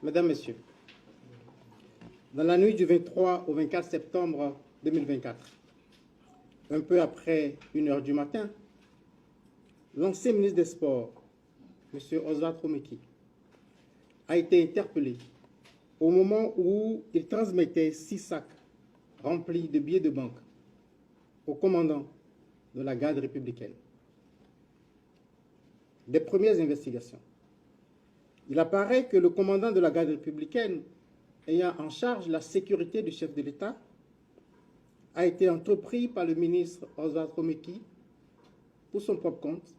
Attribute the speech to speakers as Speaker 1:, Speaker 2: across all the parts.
Speaker 1: Mesdames, Messieurs, dans la nuit du 23 au 24 septembre 2024, un peu après 1 h du matin, l'ancien ministre des Sports, M. Oswald Romeki, a été interpellé au moment où il transmettait 6 sacs remplis de billets de banque au commandant de la garde républicaine. Des premières investigations. Il apparaît que le commandant de la garde républicaine, ayant en charge la sécurité du chef de l'État, a été entrepris par le ministre Oswald Romeki pour son propre compte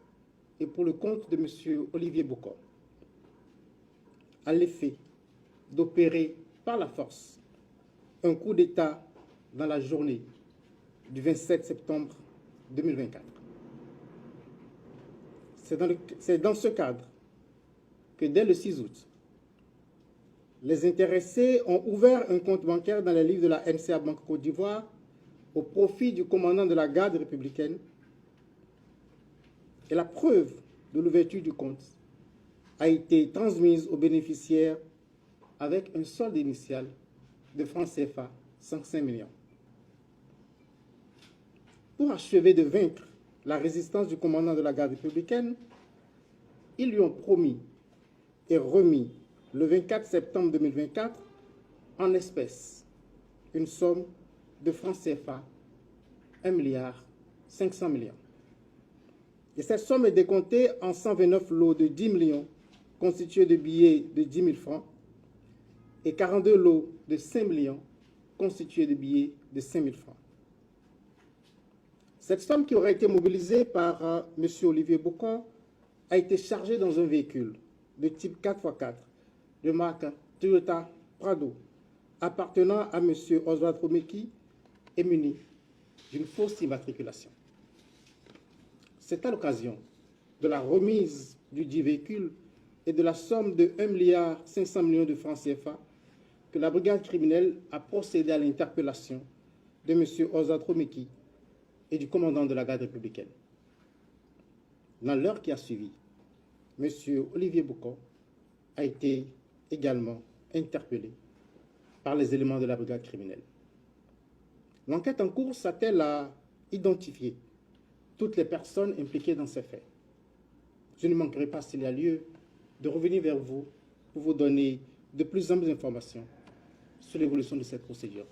Speaker 1: et pour le compte de M. Olivier Bokor, à l'effet d'opérer par la force un coup d'État dans la journée du 27 septembre 2024. C'est dans ce cadre que dès le 6 août, les intéressés ont ouvert un compte bancaire dans les livres de la NCA Banque Côte d'Ivoire au profit du commandant de la garde républicaine. Et la preuve de l'ouverture du compte a été transmise aux bénéficiaires avec un solde initial de francs CFA 105 millions. Pour achever de vaincre la résistance du commandant de la garde républicaine, ils lui ont promis et remis le 24 septembre 2024 en espèces une somme de francs CFA 1,5 milliard. Et cette somme est décomptée en 129 lots de 10 millions constitués de billets de 10 000 francs et 42 lots de 5 millions constitués de billets de 5 000 francs. Cette somme qui aurait été mobilisée par M. Olivier Bokor a été chargée dans un véhicule de type 4x4 de marque Toyota Prado appartenant à M. Oswald Romeki et muni d'une fausse immatriculation. C'est à l'occasion de la remise du dit véhicule et de la somme de 1,5 milliard de francs CFA que la brigade criminelle a procédé à l'interpellation de M. Oswald Romeki et du commandant de la garde républicaine. Dans l'heure qui a suivi, M. Olivier Bokor a été également interpellé par les éléments de la brigade criminelle. L'enquête en cours s'attelle à identifier toutes les personnes impliquées dans ces faits. Je ne manquerai pas, s'il y a lieu, de revenir vers vous pour vous donner de plus amples informations sur l'évolution de cette procédure.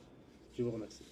Speaker 1: Je vous remercie.